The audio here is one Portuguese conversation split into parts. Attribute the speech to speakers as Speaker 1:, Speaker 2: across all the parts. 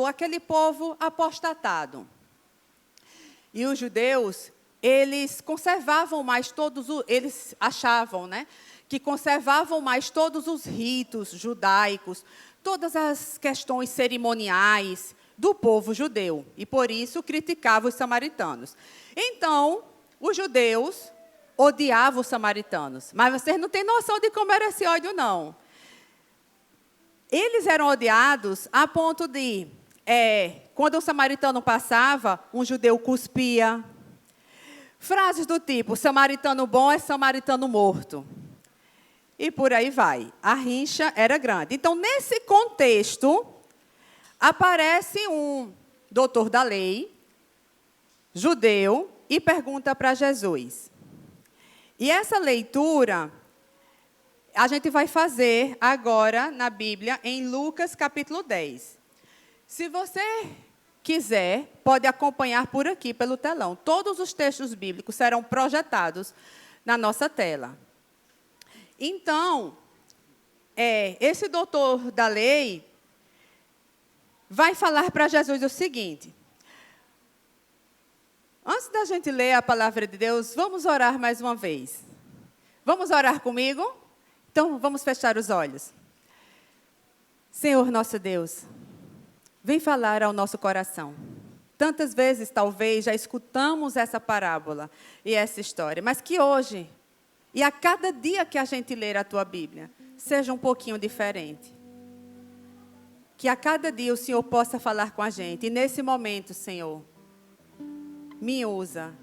Speaker 1: aquele povo apostatado. E os judeus, eles conservavam mais eles achavam, né, que conservavam mais todos os ritos judaicos, todas as questões cerimoniais do povo judeu. E por isso criticavam os samaritanos. Então, os judeus odiavam os samaritanos. Mas vocês não têm noção de como era esse ódio, não. Eles eram odiados a ponto de, quando o samaritano passava, um judeu cuspia. Frases do tipo, samaritano bom é samaritano morto. E por aí vai. A rincha era grande. Então, nesse contexto, aparece um doutor da lei, judeu, e pergunta para Jesus. E essa leitura a gente vai fazer agora na Bíblia, em Lucas capítulo 10. Se você quiser, pode acompanhar por aqui, pelo telão. Todos os textos bíblicos serão projetados na nossa tela. Então, esse doutor da lei vai falar para Jesus o seguinte. Antes da gente ler a palavra de Deus, vamos orar mais uma vez. Vamos orar comigo? Então, vamos fechar os olhos. Senhor nosso Deus, vem falar ao nosso coração. Tantas vezes, talvez, já escutamos essa parábola e essa história, mas que hoje, e a cada dia que a gente ler a Tua Bíblia, seja um pouquinho diferente. Que a cada dia o Senhor possa falar com a gente. E nesse momento, Senhor, me usa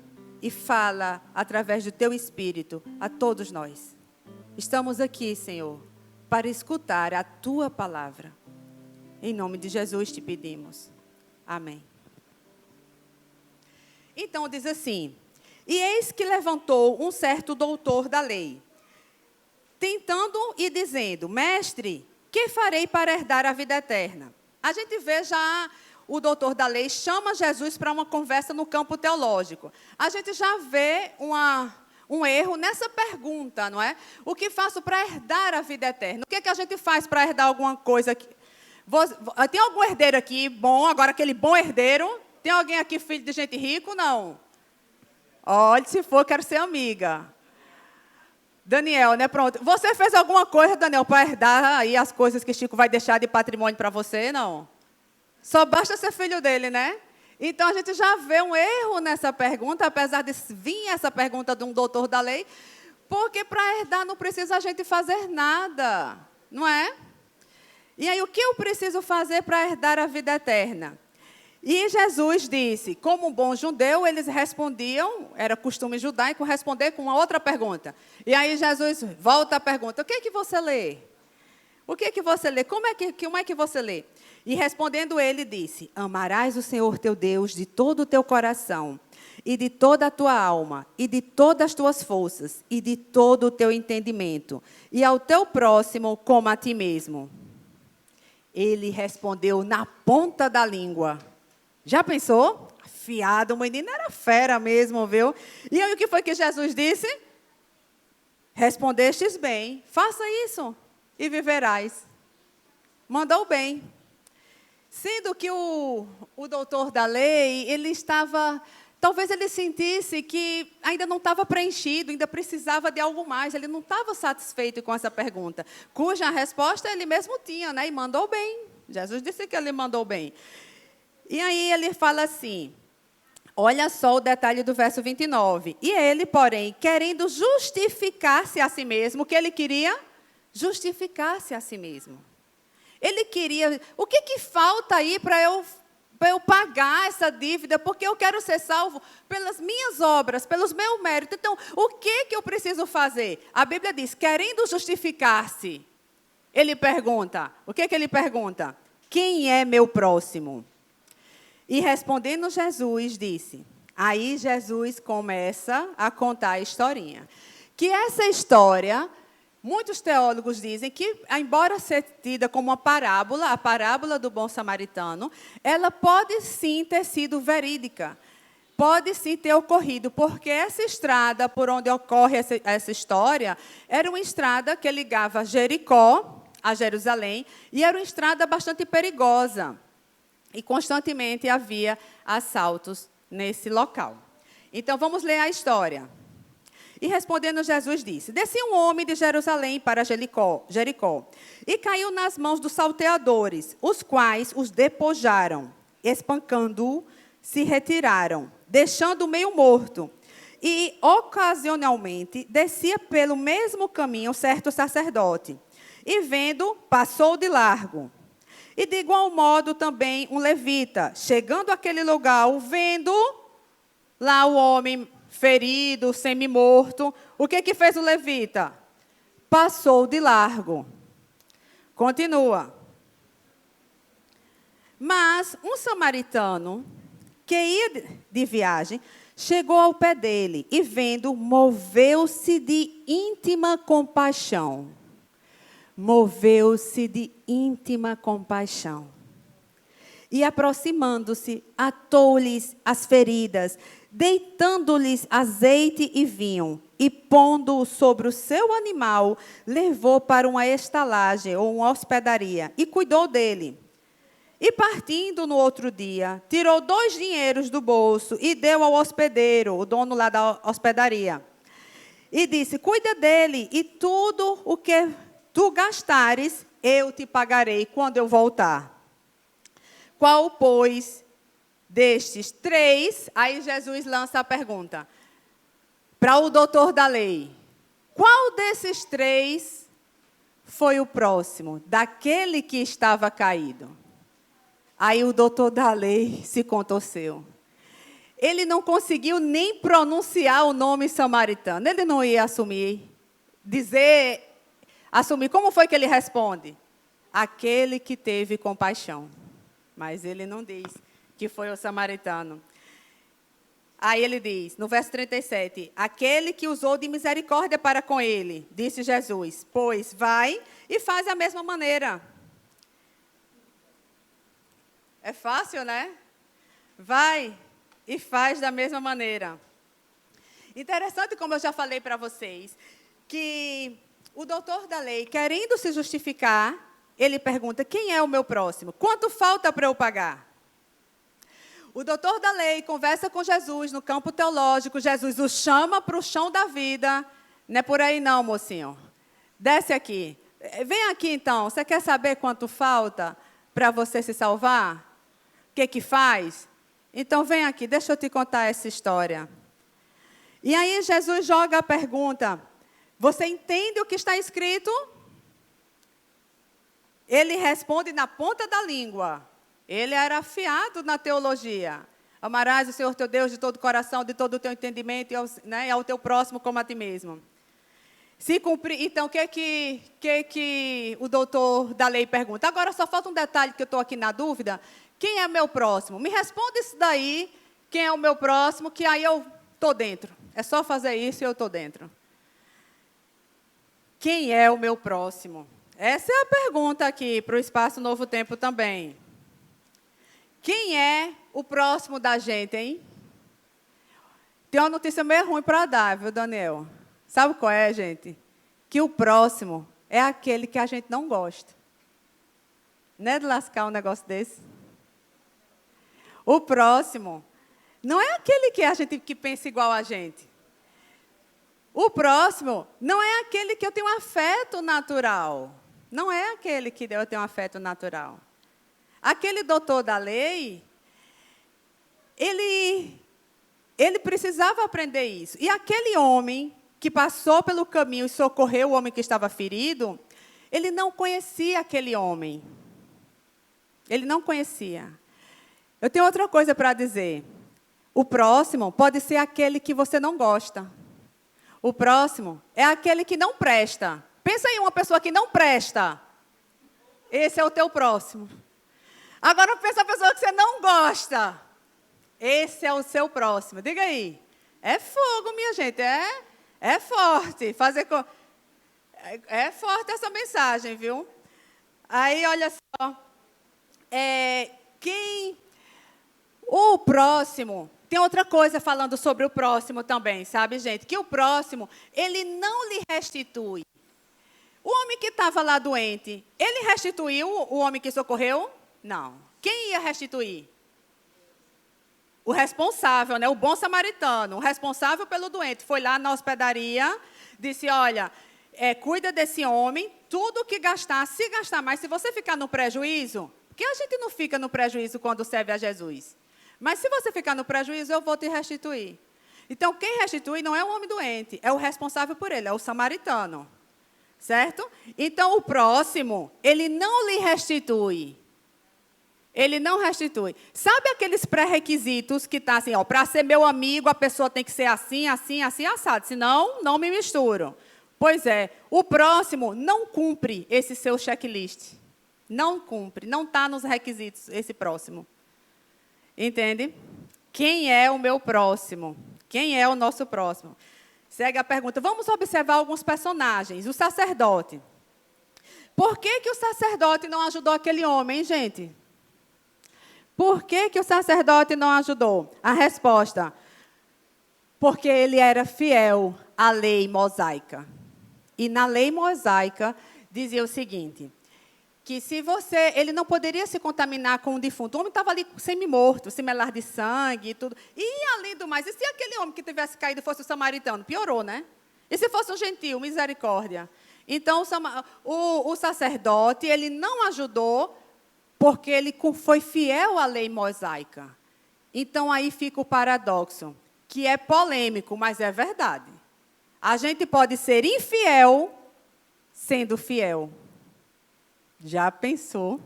Speaker 1: e fala através do Teu Espírito a todos nós. Estamos aqui, Senhor, para escutar a Tua palavra. Em nome de Jesus te pedimos. Amém. Então diz assim, e eis que levantou um certo doutor da lei, tentando e dizendo, mestre, que farei para herdar a vida eterna? A gente vê já o doutor da lei chama Jesus para uma conversa no campo teológico. A gente já vê um erro nessa pergunta, não é? O que faço para herdar a vida eterna? O que é que a gente faz para herdar alguma coisa? Tem algum herdeiro aqui bom? Agora, aquele bom herdeiro? Tem alguém aqui filho de gente rico? Não. Olha, se for, quero ser amiga. Daniel, né? Pronto. Você fez alguma coisa, Daniel, para herdar aí as coisas que Chico vai deixar de patrimônio para você? Não. Só basta ser filho dele, né? Então, a gente já vê um erro nessa pergunta, apesar de vir essa pergunta de um doutor da lei, porque para herdar não precisa a gente fazer nada, não é? E aí, o que eu preciso fazer para herdar a vida eterna? E Jesus disse, como um bom judeu, eles respondiam, era costume judaico, responder com uma outra pergunta. E aí, Jesus volta à pergunta, o que é que você lê? O que é que você lê? Como é que você lê? E respondendo ele, disse, amarás o Senhor teu Deus de todo o teu coração, e de toda a tua alma, e de todas as tuas forças, e de todo o teu entendimento, e ao teu próximo como a ti mesmo. Ele respondeu na ponta da língua. Já pensou? Afiado, o menino era fera mesmo, viu? E aí o que foi que Jesus disse? Respondestes bem, faça isso e viverás. Mandou bem. Sendo que o doutor da lei, ele estava, talvez ele sentisse que ainda não estava preenchido, ainda precisava de algo mais, ele não estava satisfeito com essa pergunta, cuja resposta ele mesmo tinha, né? E mandou bem. Jesus disse que ele mandou bem. E aí ele fala assim, olha só o detalhe do verso 29. E ele, porém, querendo justificar-se a si mesmo, o que ele queria? Justificar-se a si mesmo. Ele queria, o que falta aí para eu pagar essa dívida? Porque eu quero ser salvo pelas minhas obras, pelos meus méritos. Então, o que eu preciso fazer? A Bíblia diz, querendo justificar-se. Ele pergunta, o que ele pergunta? Quem é meu próximo? E respondendo Jesus, disse, aí Jesus começa a contar a historinha. Que essa história, muitos teólogos dizem que, embora ser tida como uma parábola, a parábola do bom samaritano, ela pode sim ter sido verídica. Pode sim ter ocorrido, porque essa estrada por onde ocorre essa história, era uma estrada que ligava Jericó a Jerusalém, e era uma estrada bastante perigosa. E constantemente havia assaltos nesse local. Então, vamos ler a história. E respondendo Jesus disse: descia um homem de Jerusalém para Jericó, e caiu nas mãos dos salteadores, os quais os despojaram, espancando-o, se retiraram, deixando-o meio morto. E, ocasionalmente, descia pelo mesmo caminho certo sacerdote, e vendo, passou de largo. E de igual modo também um levita, chegando àquele lugar, vendo lá o homem ferido, semi-morto, o que fez o levita? Passou de largo. Continua. Mas um samaritano, que ia de viagem, chegou ao pé dele e, vendo, moveu-se de íntima compaixão. Moveu-se de íntima compaixão. E, aproximando-se, atou-lhes as feridas, deitando-lhes azeite e vinho, e pondo-o sobre o seu animal, levou para uma estalagem ou uma hospedaria, e cuidou dele. E partindo no outro dia, tirou 2 dinheiros do bolso e deu ao hospedeiro, o dono lá da hospedaria. E disse: cuida dele, e tudo o que tu gastares, eu te pagarei quando eu voltar. Qual, pois, destes 3, aí Jesus lança a pergunta para o doutor da lei: qual desses 3 foi o próximo, daquele que estava caído? Aí o doutor da lei se contorceu. Ele não conseguiu nem pronunciar o nome samaritano. Ele não ia assumir. Como foi que ele responde? Aquele que teve compaixão. Mas ele não diz que foi o samaritano. Aí ele diz, no verso 37, aquele que usou de misericórdia para com ele, disse Jesus, pois vai e faz da mesma maneira. É fácil, né? Vai e faz da mesma maneira. Interessante, como eu já falei para vocês, que o doutor da lei, querendo se justificar, ele pergunta: quem é o meu próximo? Quanto falta para eu pagar? O doutor da lei conversa com Jesus no campo teológico. Jesus o chama para o chão da vida. Não é por aí não, mocinho. Desce aqui. Vem aqui então. Você quer saber quanto falta para você se salvar? O que faz? Então vem aqui, deixa eu te contar essa história. E aí Jesus joga a pergunta: você entende o que está escrito? Ele responde na ponta da língua. Ele era afiado na teologia. Amarás o Senhor teu Deus de todo o coração, de todo o teu entendimento, e ao teu próximo como a ti mesmo. Se cumprir, então, o que o doutor da lei pergunta? Agora só falta um detalhe que eu estou aqui na dúvida. Quem é meu próximo? Me responde isso daí, quem é o meu próximo, que aí eu estou dentro. É só fazer isso e eu estou dentro. Quem é o meu próximo? Essa é a pergunta aqui para o Espaço Novo Tempo também. Quem é o próximo da gente, hein? Tem uma notícia meio ruim para dar, viu, Daniel? Sabe qual é, gente? Que o próximo é aquele que a gente não gosta. Não é de lascar um negócio desse? O próximo não é aquele que a gente que pensa igual a gente. O próximo não é aquele que eu tenho um afeto natural. Não é aquele que eu tenho um afeto natural. Aquele doutor da lei, ele precisava aprender isso. E aquele homem que passou pelo caminho e socorreu o homem que estava ferido, ele não conhecia aquele homem. Ele não conhecia. Eu tenho outra coisa para dizer. O próximo pode ser aquele que você não gosta. O próximo é aquele que não presta. Pensa em uma pessoa que não presta. Esse é o teu próximo. Agora pensa a pessoa que você não gosta. Esse é o seu próximo. Diga aí. É fogo, minha gente. É forte. É forte essa mensagem, viu? Aí, olha só. O próximo. Tem outra coisa falando sobre o próximo também, sabe, gente? Que o próximo, ele não lhe restitui. O homem que estava lá doente, ele restituiu o homem que socorreu? Não. Quem ia restituir? O responsável, né? O bom samaritano, o responsável pelo doente, foi lá na hospedaria, disse, olha, cuida desse homem, tudo que gastar, se gastar mais, se você ficar no prejuízo, porque a gente não fica no prejuízo quando serve a Jesus, mas se você ficar no prejuízo, eu vou te restituir. Então, quem restitui não é o homem doente, é o responsável por ele, é o samaritano, certo? Então, o próximo, ele não lhe restitui. Ele não restitui. Sabe aqueles pré-requisitos que está assim, ó, para ser meu amigo, a pessoa tem que ser assim, assim, assim, assado, senão não me misturo. Pois é, o próximo não cumpre esse seu checklist. Não cumpre, não está nos requisitos esse próximo. Entende? Quem é o meu próximo? Quem é o nosso próximo? Segue a pergunta. Vamos observar alguns personagens. O sacerdote. Por que o sacerdote não ajudou aquele homem, gente? Por que o sacerdote não ajudou? A resposta, porque ele era fiel à lei mosaica. E na lei mosaica dizia o seguinte, que se ele não poderia se contaminar com o defunto. O homem estava ali semi-morto, sem melar de sangue e tudo. E, além do mais, e se aquele homem que tivesse caído fosse o samaritano? Piorou, né? E se fosse um gentil, misericórdia? Então, o sacerdote, ele não ajudou, porque ele foi fiel à lei mosaica. Então, aí fica o paradoxo, que é polêmico, mas é verdade. A gente pode ser infiel sendo fiel. Já pensou?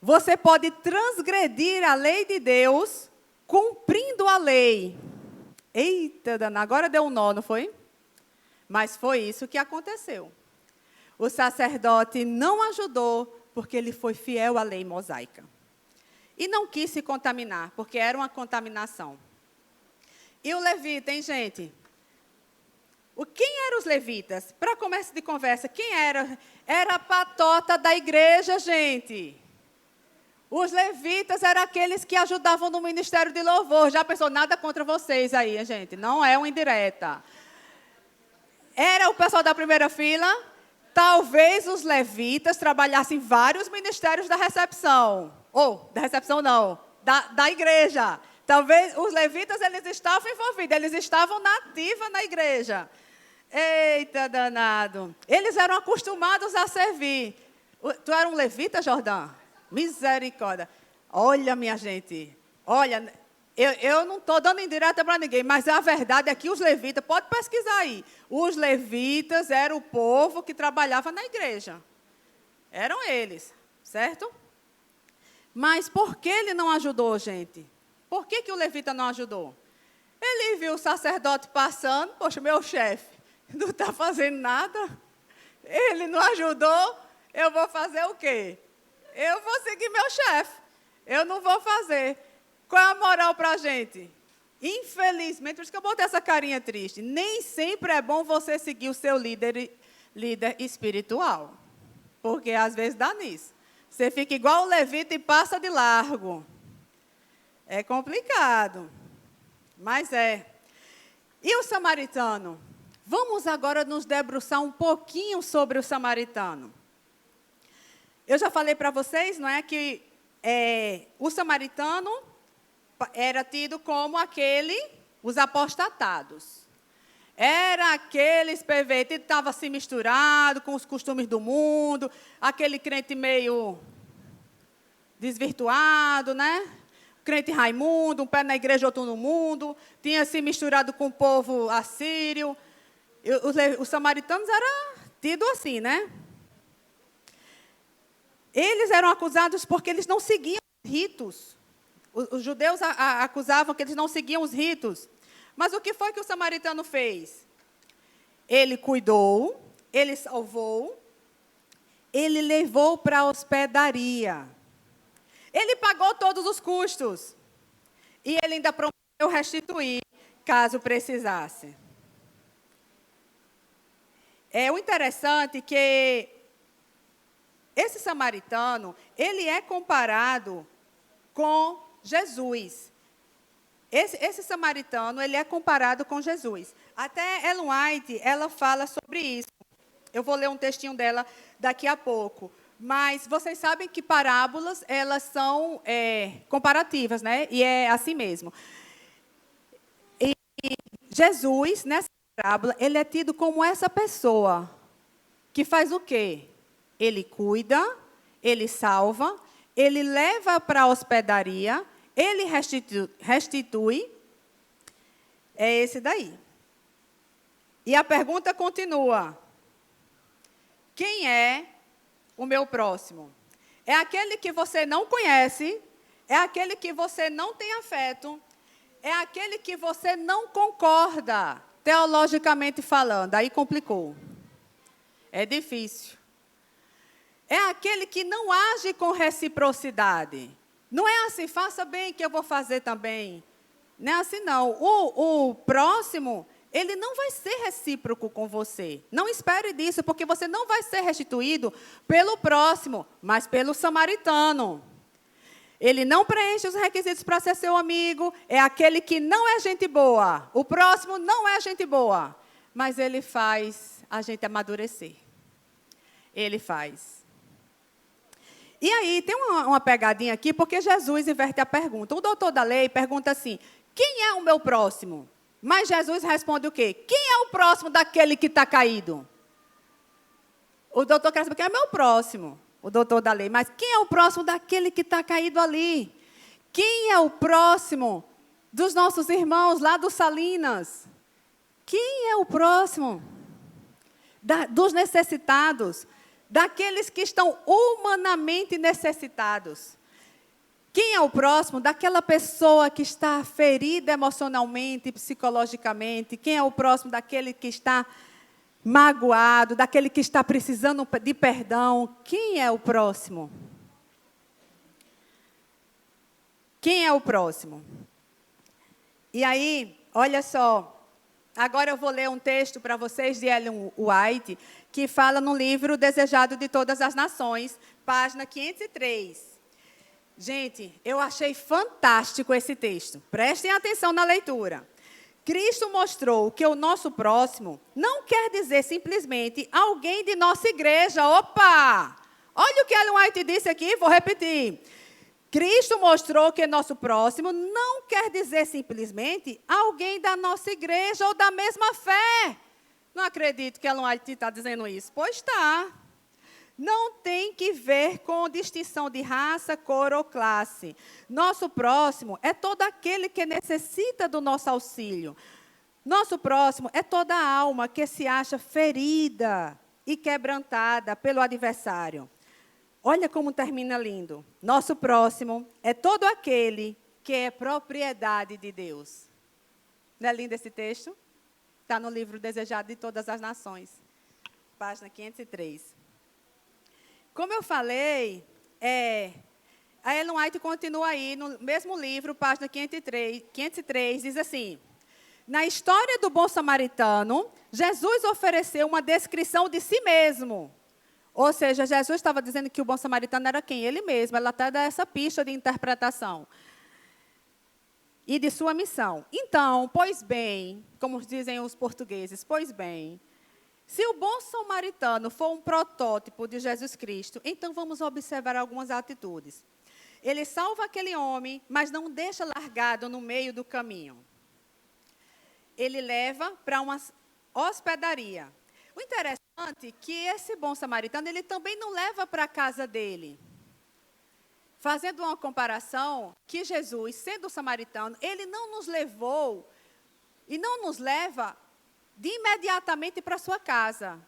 Speaker 1: Você pode transgredir a lei de Deus cumprindo a lei. Eita, dana, agora deu um nó, não foi? Mas foi isso que aconteceu. O sacerdote não ajudou, porque ele foi fiel à lei mosaica. E não quis se contaminar, porque era uma contaminação. E o levita, hein, gente? Quem eram os levitas? Para começo de conversa, quem era? Era a patota da igreja, gente. Os levitas eram aqueles que ajudavam no ministério de louvor. Já pensou? Nada contra vocês aí, gente. Não é uma indireta. Era o pessoal da primeira fila. Talvez os levitas trabalhassem em vários ministérios da recepção. Ou, da recepção não, da igreja. Talvez os levitas, eles estavam envolvidos, eles estavam na ativa na igreja. Eita, danado. Eles eram acostumados a servir. Tu era um levita, Jordão? Misericórdia. Olha, minha gente, olha, eu não estou dando indireta para ninguém, mas a verdade é que os levitas, pode pesquisar aí, os levitas eram o povo que trabalhava na igreja. Eram eles, certo? Mas por que ele não ajudou, gente? Por que o levita não ajudou? Ele viu o sacerdote passando, poxa, meu chefe não está fazendo nada, ele não ajudou, eu vou fazer o quê? Eu vou seguir meu chefe, eu não vou fazer. Qual é a moral para a gente? Infelizmente, por isso que eu botei essa carinha triste, nem sempre é bom você seguir o seu líder espiritual, porque às vezes dá nisso. Você fica igual o levita e passa de largo. É complicado, mas é. E o samaritano? Vamos agora nos debruçar um pouquinho sobre o samaritano. Eu já falei para vocês, não é, que o samaritano era tido como os apostatados. Era aqueles pervertidos que estavam se misturado com os costumes do mundo, aquele crente meio desvirtuado, né? Crente Raimundo, um pé na igreja, outro no mundo, tinha se misturado com o povo assírio. Os samaritanos eram tidos assim, né? Eles eram acusados porque eles não seguiam os ritos. Os judeus acusavam que eles não seguiam os ritos. Mas o que foi que o samaritano fez? Ele cuidou, ele salvou, ele levou para a hospedaria. Ele pagou todos os custos. E ele ainda prometeu restituir, caso precisasse. O interessante que esse samaritano, ele é comparado com Jesus. Esse samaritano, ele é comparado com Jesus. Até Ellen White, ela fala sobre isso. Eu vou ler um textinho dela daqui a pouco. Mas vocês sabem que parábolas, elas são comparativas, né? E é assim mesmo. E Jesus, nessa parábola, ele é tido como essa pessoa que faz o quê? Ele cuida, ele salva, ele leva para a hospedaria, ele restitui. É esse daí. E a pergunta continua. Quem é o meu próximo? É aquele que você não conhece, é aquele que você não tem afeto, é aquele que você não concorda, teologicamente falando. Aí complicou. É difícil. É aquele que não age com reciprocidade. Não é assim, faça bem que eu vou fazer também. Não é assim, não. O próximo, ele não vai ser recíproco com você. Não espere disso, porque você não vai ser restituído pelo próximo, mas pelo samaritano. Ele não preenche os requisitos para ser seu amigo, é aquele que não é gente boa. O próximo não é gente boa, mas ele faz a gente amadurecer. Ele faz. E aí, tem uma pegadinha aqui, porque Jesus inverte a pergunta. O doutor da lei pergunta assim, quem é o meu próximo? Mas Jesus responde o quê? Quem é o próximo daquele que está caído? O doutor quer saber quem é meu próximo, o doutor da lei. Mas quem é o próximo daquele que está caído ali? Quem é o próximo dos nossos irmãos lá do Salinas? Quem é o próximo dos necessitados? Daqueles que estão humanamente necessitados. Quem é o próximo? Daquela pessoa que está ferida emocionalmente, psicologicamente. Quem é o próximo? Daquele que está magoado, daquele que está precisando de perdão. Quem é o próximo? Quem é o próximo? E aí, olha só. Agora eu vou ler um texto para vocês de Ellen White, que fala no livro Desejado de Todas as Nações, página 503. Gente, eu achei fantástico esse texto. Prestem atenção na leitura. Cristo mostrou que o nosso próximo não quer dizer simplesmente alguém de nossa igreja. Opa! Olha o que Ellen White disse aqui, vou repetir. Cristo mostrou que nosso próximo não quer dizer simplesmente alguém da nossa igreja ou da mesma fé. Não acredito que Ellen White está dizendo isso. Pois está. Não tem que ver com distinção de raça, cor ou classe. Nosso próximo é todo aquele que necessita do nosso auxílio. Nosso próximo é toda a alma que se acha ferida e quebrantada pelo adversário. Olha como termina lindo. Nosso próximo é todo aquele que é propriedade de Deus. Não é lindo esse texto? Está no livro Desejado de Todas as Nações, página 503. Como eu falei, a Ellen White continua aí, no mesmo livro, página 503, diz assim, na história do bom samaritano, Jesus ofereceu uma descrição de si mesmo. Ou seja, Jesus estava dizendo que o bom samaritano era quem? Ele mesmo. Ela até dá essa pista de interpretação. E de sua missão. Então, pois bem, como dizem os portugueses, pois bem, se o bom samaritano for um protótipo de Jesus Cristo, então vamos observar algumas atitudes. Ele salva aquele homem, mas não deixa largado no meio do caminho. Ele leva para uma hospedaria. O interessante é que esse bom samaritano, ele também não leva para a casa dele. Fazendo uma comparação, que Jesus, sendo samaritano, ele não nos levou e não nos leva de imediatamente para a sua casa.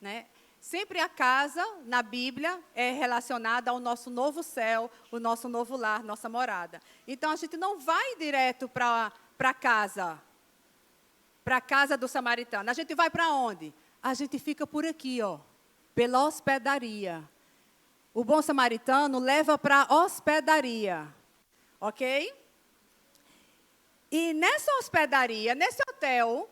Speaker 1: Né? Sempre a casa, na Bíblia, é relacionada ao nosso novo céu, o nosso novo lar, nossa morada. Então, a gente não vai direto para a casa do samaritano. A gente vai para onde? A gente fica por aqui, ó, pela hospedaria. O bom samaritano leva para a hospedaria, ok? E nessa hospedaria, nesse hotel,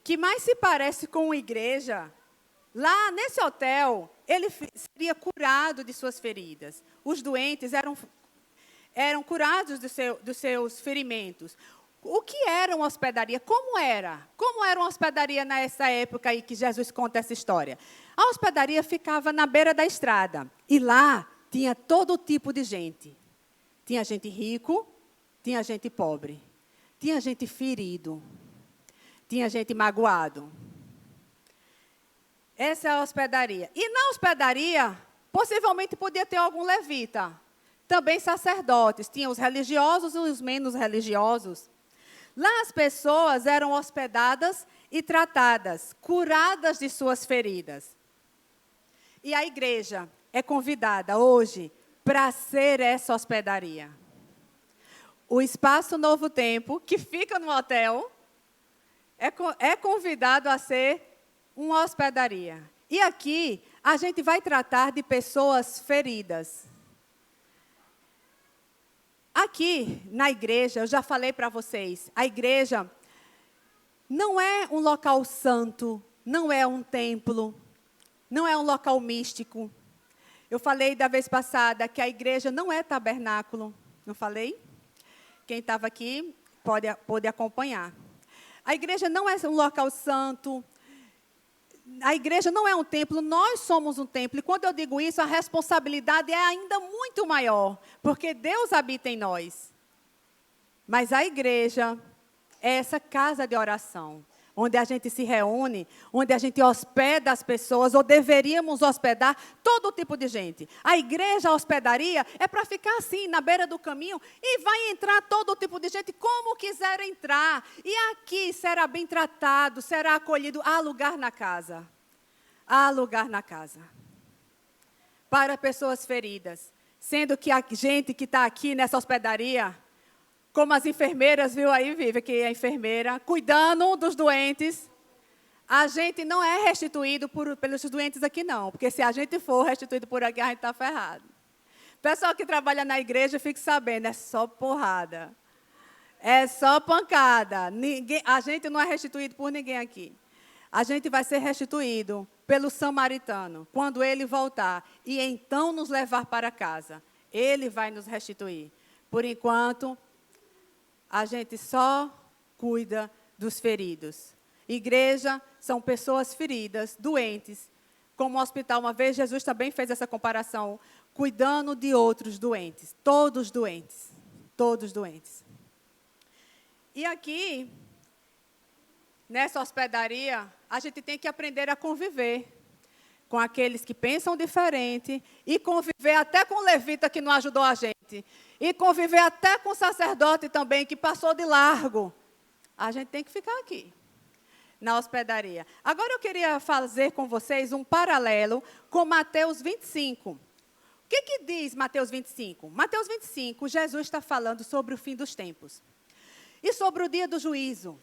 Speaker 1: que mais se parece com uma igreja, lá nesse hotel, ele seria curado de suas feridas. Os doentes eram curados dos seus ferimentos. O que era uma hospedaria? Como era? Como era uma hospedaria nessa época aí que Jesus conta essa história? A hospedaria ficava na beira da estrada. E lá tinha todo tipo de gente. Tinha gente rico, tinha gente pobre. Tinha gente ferido. Tinha gente magoado. Essa é a hospedaria. E na hospedaria, possivelmente podia ter algum levita. Também sacerdotes. Tinha os religiosos e os menos religiosos. Lá as pessoas eram hospedadas e tratadas, curadas de suas feridas. E a igreja é convidada hoje para ser essa hospedaria. O Espaço Novo Tempo, que fica no hotel, é convidado a ser uma hospedaria. E aqui a gente vai tratar de pessoas feridas. Aqui, na igreja, eu já falei para vocês, a igreja não é um local santo, não é um templo, não é um local místico. Eu falei da vez passada que a igreja não é tabernáculo, não falei? Quem estava aqui pode acompanhar. A igreja não é um local santo, a igreja não é um templo, nós somos um templo. E quando eu digo isso, a responsabilidade é ainda muito maior, porque Deus habita em nós. Mas a igreja é essa casa de oração, onde a gente se reúne, onde a gente hospeda as pessoas, ou deveríamos hospedar todo tipo de gente. A igreja, a hospedaria, é para ficar assim, na beira do caminho, e vai entrar todo tipo de gente, como quiser entrar. E aqui será bem tratado, será acolhido. Há lugar na casa. Há lugar na casa. Para pessoas feridas. Sendo que a gente que está aqui nessa hospedaria, como as enfermeiras, viu aí, Vivi, que a enfermeira, cuidando dos doentes, a gente não é restituído pelos doentes aqui, não. Porque se a gente for restituído por aqui, a gente está ferrado. Pessoal que trabalha na igreja, fique sabendo, é só porrada. É só pancada. A gente não é restituído por ninguém aqui. A gente vai ser restituído pelo samaritano, quando ele voltar, e então nos levar para casa. Ele vai nos restituir. Por enquanto, a gente só cuida dos feridos. Igreja são pessoas feridas, doentes. Como o hospital, uma vez Jesus também fez essa comparação, cuidando de outros doentes. Todos doentes. Todos doentes. E aqui, nessa hospedaria, a gente tem que aprender a conviver com aqueles que pensam diferente e conviver até com o levita que não ajudou a gente. E conviver até com o sacerdote também, que passou de largo. A gente tem que ficar aqui, na hospedaria. Agora eu queria fazer com vocês um paralelo com Mateus 25. O que diz Mateus 25? Mateus 25, Jesus está falando sobre o fim dos tempos. E sobre o dia do juízo.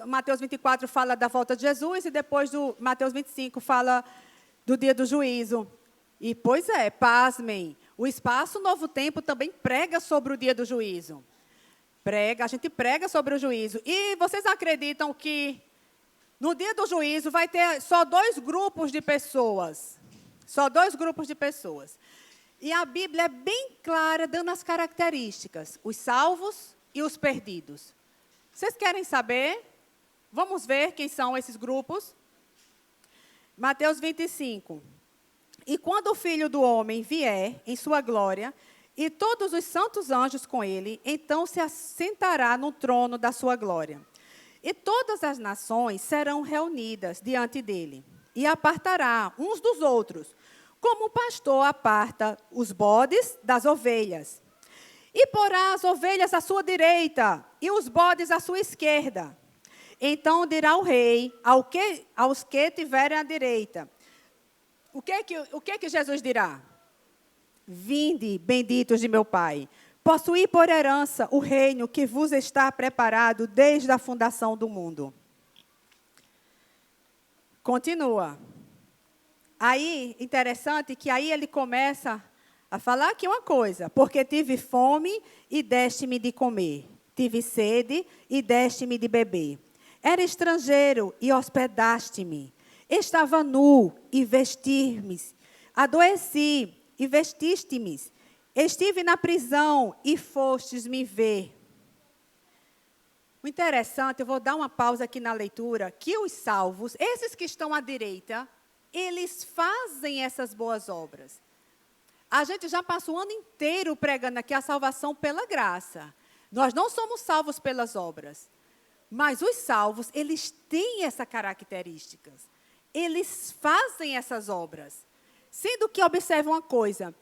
Speaker 1: Mateus 24 fala da volta de Jesus e depois do Mateus 25 fala do dia do juízo. E, pois é, pasmem, o Espaço Novo Tempo também prega sobre o dia do juízo. A gente prega sobre o juízo. E vocês acreditam que no dia do juízo vai ter só 2 grupos de pessoas? Só 2 grupos de pessoas. E a Bíblia é bem clara, dando as características. Os salvos e os perdidos. Vocês querem saber? Vamos ver quem são esses grupos. Mateus 25. E quando o Filho do Homem vier em sua glória, e todos os santos anjos com ele, então se assentará no trono da sua glória. E todas as nações serão reunidas diante dele, e apartará uns dos outros, como o pastor aparta os bodes das ovelhas. E porá as ovelhas à sua direita, e os bodes à sua esquerda. Então dirá o rei aos que tiverem à direita. O que que Jesus dirá? Vinde, benditos de meu Pai, possuí por herança o reino que vos está preparado desde a fundação do mundo. Continua. Aí, interessante que aí ele começa a falar aqui uma coisa. Porque tive fome e deste-me de comer. Tive sede e deste-me de beber. Era estrangeiro e hospedaste-me. Estava nu e vesti-me. Adoeci e vestiste-me. Estive na prisão e fostes me ver. O interessante, eu vou dar uma pausa aqui na leitura, que os salvos, esses que estão à direita, eles fazem essas boas obras. A gente já passa o ano inteiro pregando aqui a salvação pela graça. Nós não somos salvos pelas obras. Mas os salvos, eles têm essa características. Eles fazem essas obras. Sendo que, observe uma coisa,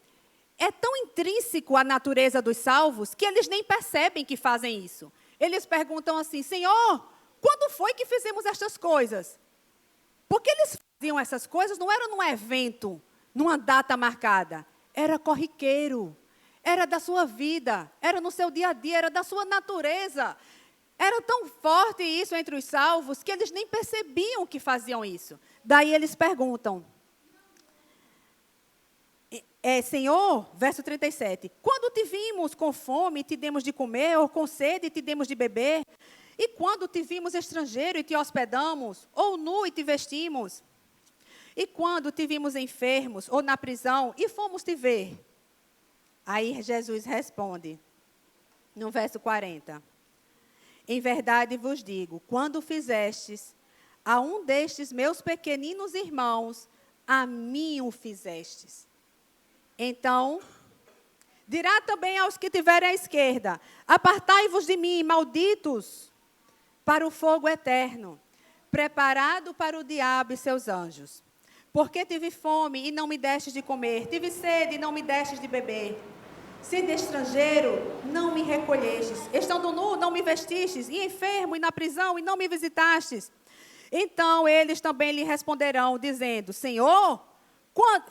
Speaker 1: é tão intrínseco à natureza dos salvos que eles nem percebem que fazem isso. Eles perguntam assim, Senhor, quando foi que fizemos estas coisas? Porque eles faziam essas coisas, não era num evento, numa data marcada. Era corriqueiro, era da sua vida, era no seu dia a dia, era da sua natureza. Era tão forte isso entre os salvos que eles nem percebiam que faziam isso. Daí eles perguntam, Senhor, verso 37, quando te vimos com fome e te demos de comer, ou com sede e te demos de beber? E quando te vimos estrangeiro e te hospedamos, ou nu e te vestimos? E quando te vimos enfermos ou na prisão e fomos te ver? Aí Jesus responde, no verso 40. Em verdade vos digo, quando fizestes a um destes meus pequeninos irmãos, a mim o fizestes. Então, dirá também aos que tiverem à esquerda, apartai-vos de mim, malditos, para o fogo eterno, preparado para o diabo e seus anjos. Porque tive fome e não me destes de comer, tive sede e não me destes de beber. Sendo estrangeiro, não me recolhestes, estando nu, não me vestistes, e enfermo e na prisão, e não me visitastes. Então eles também lhe responderão, dizendo, Senhor,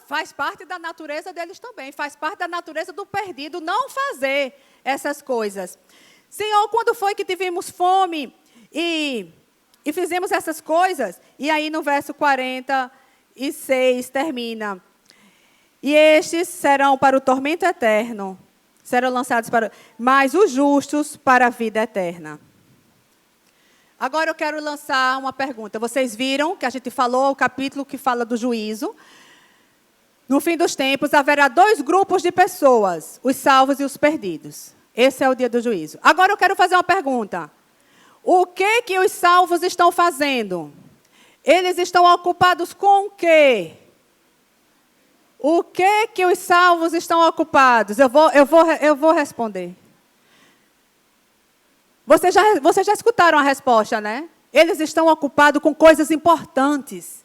Speaker 1: faz parte da natureza deles também, faz parte da natureza do perdido, não fazer essas coisas. Senhor, quando foi que tivemos fome e fizemos essas coisas? E aí no verso 46 termina. E estes serão para o tormento eterno, serão lançados mas os justos para a vida eterna. Agora eu quero lançar uma pergunta. Vocês viram que a gente falou o capítulo que fala do juízo. No fim dos tempos haverá 2 grupos de pessoas, os salvos e os perdidos. Esse é o dia do juízo. Agora eu quero fazer uma pergunta. O que os salvos estão fazendo? Eles estão ocupados com o quê? O que os salvos estão ocupados? Eu vou responder. Vocês já escutaram a resposta, né? Eles estão ocupados com coisas importantes.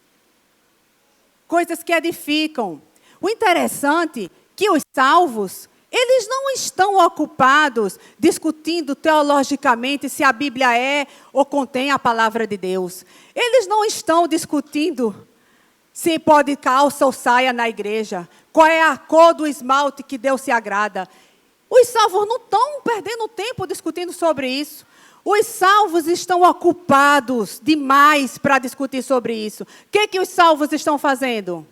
Speaker 1: Coisas que edificam. O interessante é que os salvos, eles não estão ocupados discutindo teologicamente se a Bíblia é ou contém a palavra de Deus. Eles não estão discutindo se pode calça ou saia na igreja, qual é a cor do esmalte que Deus se agrada. Os salvos não estão perdendo tempo discutindo sobre isso. Os salvos estão ocupados demais para discutir sobre isso. O que os salvos estão fazendo?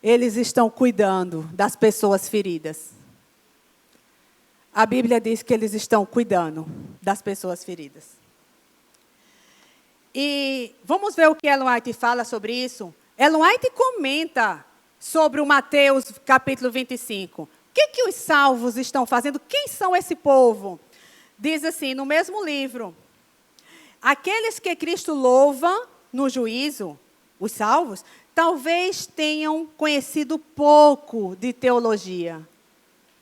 Speaker 1: Eles estão cuidando das pessoas feridas. A Bíblia diz que eles estão cuidando das pessoas feridas. E vamos ver o que Ellen White fala sobre isso. Ellen White comenta sobre o Mateus capítulo 25. O que os salvos estão fazendo? Quem são esse povo? Diz assim, no mesmo livro. Aqueles que Cristo louva no juízo, os salvos, talvez tenham conhecido pouco de teologia.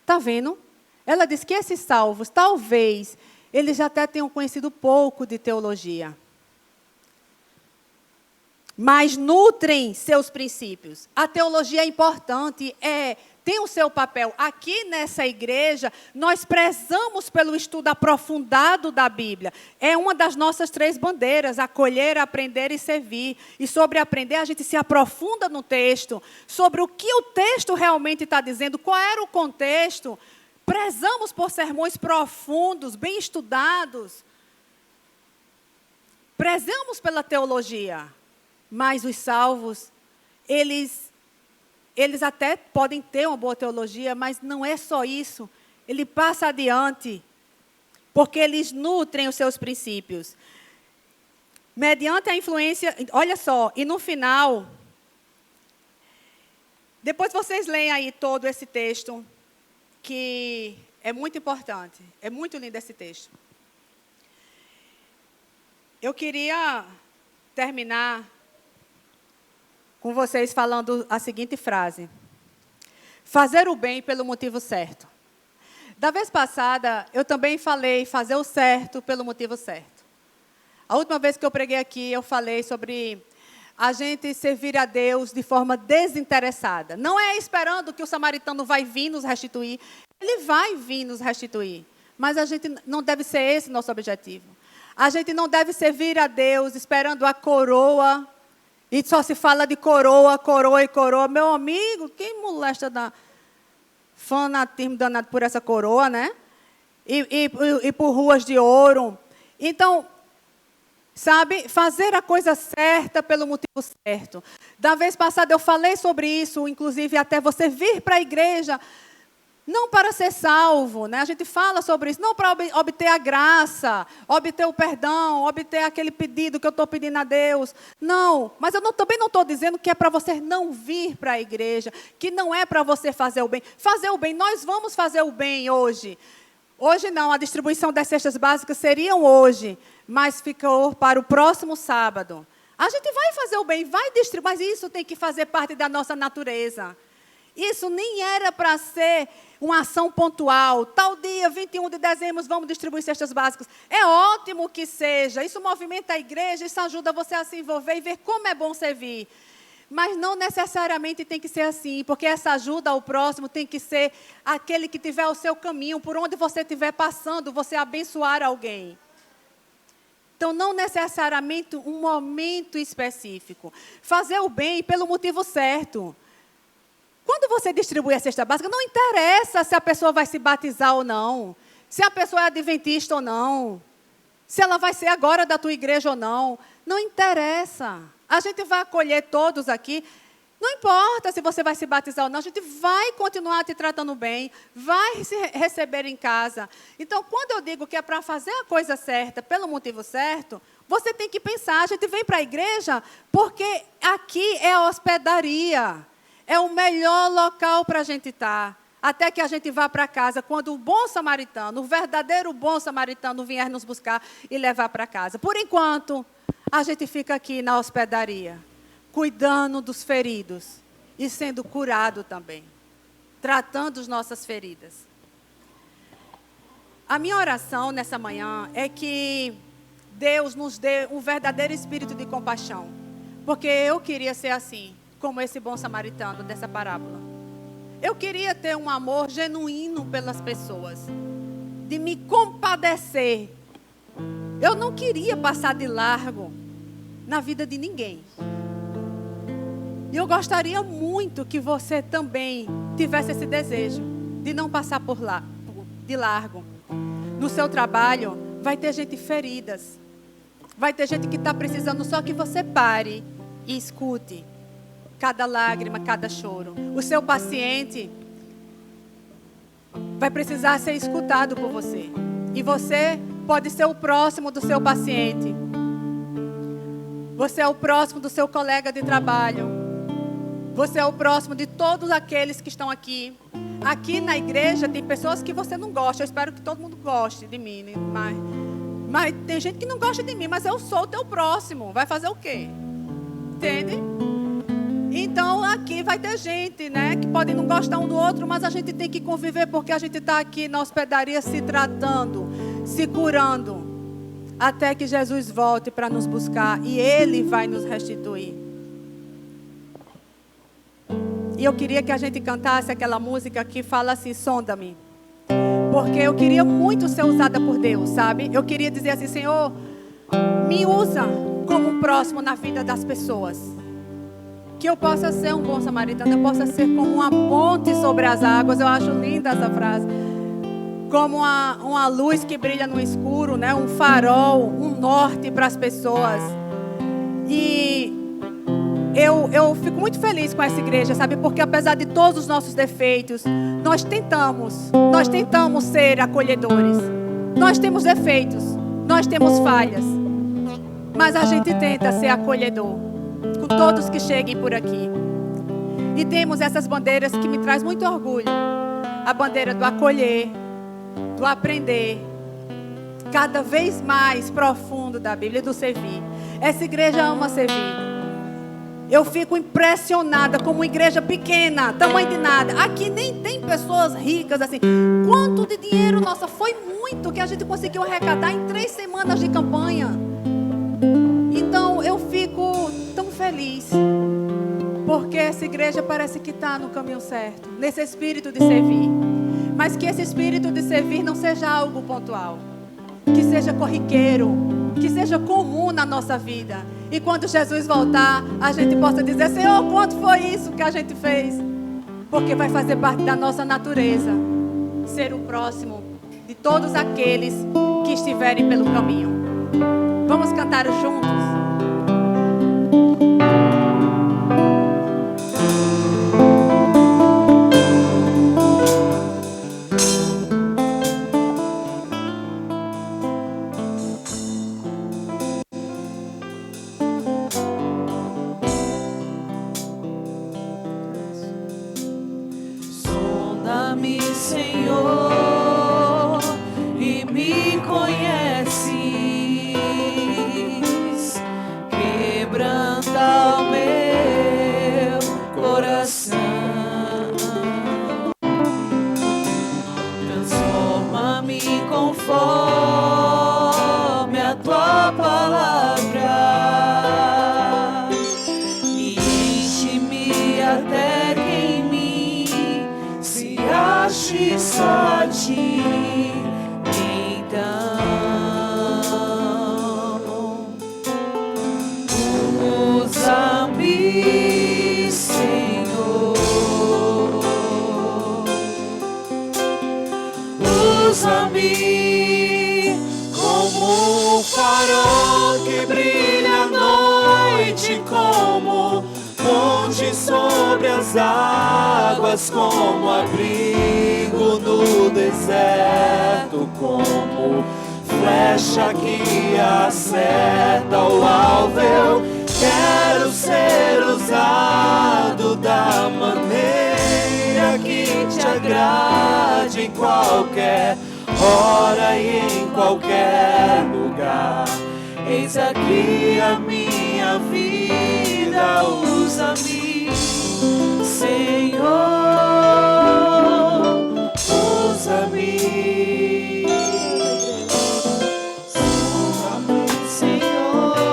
Speaker 1: Está vendo? Ela diz que esses salvos, talvez, eles até tenham conhecido pouco de teologia. Mas nutrem seus princípios. A teologia é importante, tem o seu papel. Aqui nessa igreja, nós prezamos pelo estudo aprofundado da Bíblia. É uma das nossas 3 bandeiras, acolher, aprender e servir. E sobre aprender, a gente se aprofunda no texto, sobre o que o texto realmente está dizendo, qual era o contexto. Prezamos por sermões profundos, bem estudados. Prezamos pela teologia. Mas os salvos, eles até podem ter uma boa teologia, mas não é só isso. Ele passa adiante, porque eles nutrem os seus princípios. Mediante a influência, olha só, e no final, depois vocês leem aí todo esse texto, que é muito importante, é muito lindo esse texto. Eu queria terminar com vocês falando a seguinte frase: fazer o bem pelo motivo certo. Da vez passada, eu também falei fazer o certo pelo motivo certo. A última vez que eu preguei aqui, eu falei sobre a gente servir a Deus de forma desinteressada. Não é esperando que o samaritano vai vir nos restituir. Ele vai vir nos restituir. Mas a gente não deve ser esse nosso objetivo. A gente não deve servir a Deus esperando a coroa. E só se fala de coroa, coroa e coroa. Meu amigo, quem molesta da fanatismo danado por essa coroa, né? E por ruas de ouro. Então, sabe, fazer a coisa certa pelo motivo certo. Da vez passada eu falei sobre isso, inclusive até você vir para a igreja, não para ser salvo, né? A gente fala sobre isso, não para obter a graça, obter o perdão, obter aquele pedido que eu estou pedindo a Deus. Não, mas eu também não estou dizendo que é para você não vir para a igreja, que não é para você fazer o bem. Fazer o bem, nós vamos fazer o bem hoje. Hoje não, a distribuição das cestas básicas seriam hoje, mas ficou para o próximo sábado. A gente vai fazer o bem, vai distribuir, mas isso tem que fazer parte da nossa natureza. Isso nem era para ser uma ação pontual. Tal dia, 21 de dezembro, vamos distribuir cestas básicas. É ótimo que seja. Isso movimenta a igreja, isso ajuda você a se envolver e ver como é bom servir. Mas não necessariamente tem que ser assim, porque essa ajuda ao próximo tem que ser aquele que tiver o seu caminho, por onde você estiver passando, você abençoar alguém. Então, não necessariamente um momento específico. Fazer o bem pelo motivo certo. Quando você distribui a cesta básica, não interessa se a pessoa vai se batizar ou não, se a pessoa é adventista ou não, se ela vai ser agora da tua igreja ou não. Não interessa. A gente vai acolher todos aqui. Não importa se você vai se batizar ou não, a gente vai continuar te tratando bem, vai se receber em casa. Então, quando eu digo que é para fazer a coisa certa, pelo motivo certo, você tem que pensar, a gente vem para a igreja porque aqui é a hospedaria. É o melhor local para a gente estar. Até que a gente vá para casa, quando o bom samaritano, o verdadeiro bom samaritano vier nos buscar e levar para casa. Por enquanto, a gente fica aqui na hospedaria, cuidando dos feridos e sendo curado também, tratando as nossas feridas. A minha oração nessa manhã é que Deus nos dê um verdadeiro espírito de compaixão, porque eu queria ser assim, como esse bom samaritano dessa parábola. Eu queria ter um amor genuíno pelas pessoas, de me compadecer. Eu não queria passar de largo na vida de ninguém. E eu gostaria muito que você também tivesse esse desejo de não passar de largo. No seu trabalho, vai ter gente feridas. Vai ter gente que está precisando só que você pare e escute cada lágrima, cada choro. O seu paciente vai precisar ser escutado por você. E você pode ser o próximo do seu paciente. Você é o próximo do seu colega de trabalho. Você é o próximo de todos aqueles que estão aqui. Aqui na igreja tem pessoas que você não gosta. Eu espero que todo mundo goste de mim. Mas tem gente que não gosta de mim, mas eu sou o teu próximo. Vai fazer o quê? Entende? Então aqui vai ter gente, né, que pode não gostar um do outro, mas a gente tem que conviver porque a gente está aqui na hospedaria se tratando, se curando, até que Jesus volte para nos buscar e Ele vai nos restituir. E eu queria que a gente cantasse aquela música que fala assim, sonda-me. Porque eu queria muito ser usada por Deus, sabe? Eu queria dizer assim, Senhor, me usa como um próximo na vida das pessoas. Que eu possa ser um bom samaritano, eu possa ser como uma ponte sobre as águas. Eu acho linda essa frase. Como uma luz que brilha no escuro, né? Um farol, um norte para as pessoas. E eu fico muito feliz com essa igreja, sabe? Porque apesar de todos os nossos defeitos, nós tentamos ser acolhedores. Nós temos defeitos, nós temos falhas, mas a gente tenta ser acolhedor com todos que cheguem por aqui. E temos essas bandeiras que me traz muito orgulho. A bandeira do acolher, do aprender, cada vez mais profundo da Bíblia, do servir. Essa igreja ama servir. Eu fico impressionada como uma igreja pequena, tamanho de nada. Aqui nem tem pessoas ricas assim. Quanto de dinheiro, nossa, foi muito que a gente conseguiu arrecadar em 3 semanas de campanha. Então eu fico tão feliz, porque essa igreja parece que está no caminho certo, nesse espírito de servir. Mas que esse espírito de servir não seja algo pontual, que seja corriqueiro, que seja comum na nossa vida. E quando Jesus voltar, a gente possa dizer: Senhor, quanto foi isso que a gente fez? Porque vai fazer parte da nossa natureza ser o próximo de todos aqueles que estiverem pelo caminho. Vamos cantar juntos?
Speaker 2: Sonda-me, Senhor, e me conheces. Quebranta o meu coração. Transforma-me conforme a tua palavra. E enche-me até que em mim se ache só a ti. Então usa-me, Senhor. Usa-me como um farol que brilha à noite, como ponte sobre as águas, como abrigo no deserto, como flecha que acerta o alvo. Eu quero ser usado da maneira que te agrade, em qualquer hora e em qualquer lugar. Eis aqui a minha vida, usa-me, Senhor, usa-me. Usa-me, Senhor,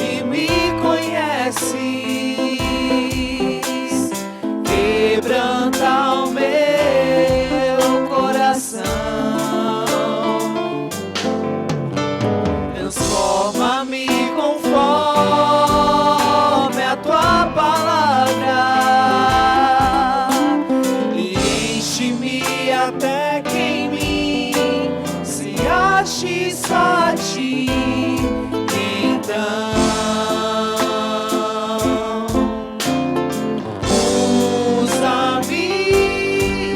Speaker 2: e me conheces. Quebranta o meu coração. Transforma-me conforme a tua palavra e enche-me até que em mim se ache só a ti. Então usa-me,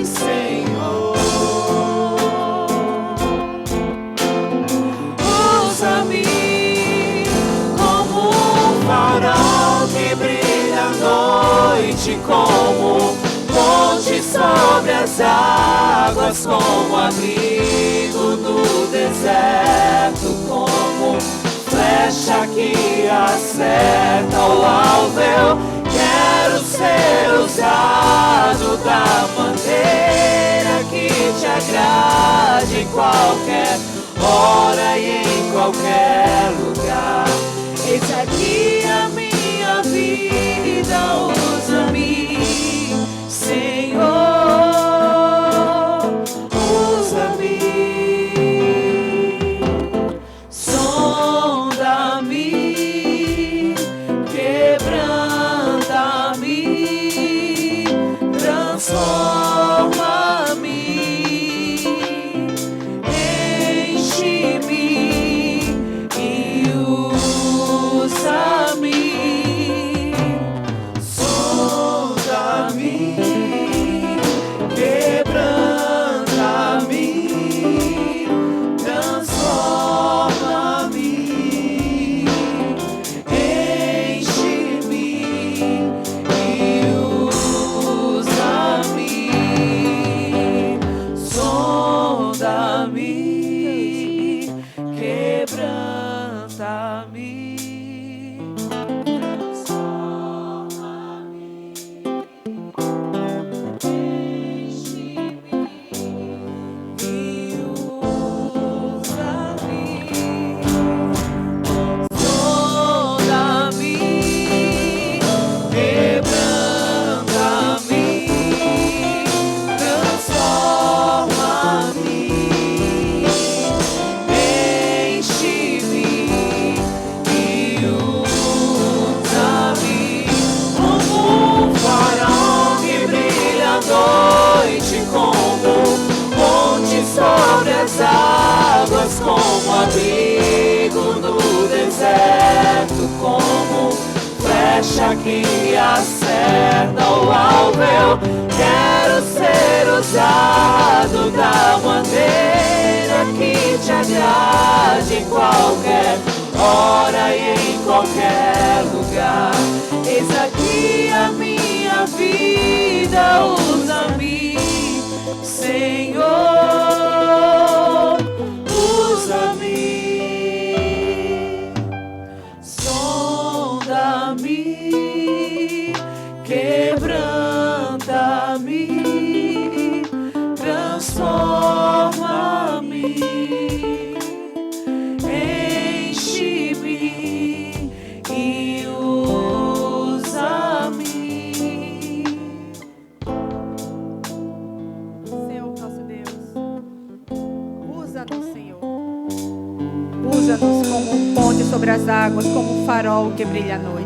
Speaker 2: Senhor. Usa-me como um farol que brilha à noite, como ponte sobre as águas, como abrigo no deserto, como flecha que acerta o alvo. Eu quero ser usado da maneira que te agrade, em qualquer hora e em qualquer lugar. Eis aqui a minha vida, usa-me, Senhor, usa-me. Sonda-me, quebranta-me, transforma-me, enche-me e usa-me. acerta o alvo. Eu quero ser usado da maneira que te agrade, em qualquer hora e em qualquer lugar. Eis aqui a minha vida, usa-me, Senhor, usa-me. Sonda-me, quebranta-me, transforma-me, enche-me e usa-me.
Speaker 1: Senhor nosso Deus, usa-nos, Senhor. Usa-nos como um ponte sobre as águas, como um farol que brilha à noite.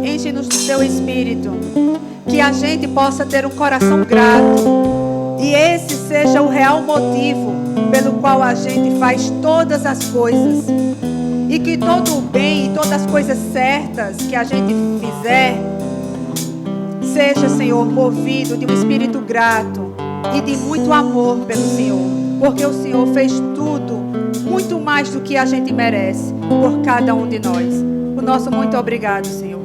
Speaker 1: Enche-nos do teu Espírito, que a gente possa ter um coração grato. E esse seja o real motivo pelo qual a gente faz todas as coisas. E que todo o bem e todas as coisas certas que a gente fizer, seja, Senhor, movido de um espírito grato e de muito amor pelo Senhor. Porque o Senhor fez tudo, muito mais do que a gente merece, por cada um de nós. O nosso muito obrigado, Senhor.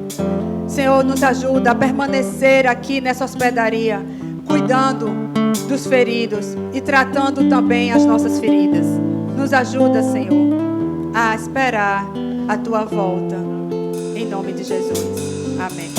Speaker 1: Senhor, nos ajuda a permanecer aqui nessa hospedaria, cuidando dos feridos e tratando também as nossas feridas. Nos ajuda, Senhor, a esperar a tua volta. Em nome de Jesus. Amém.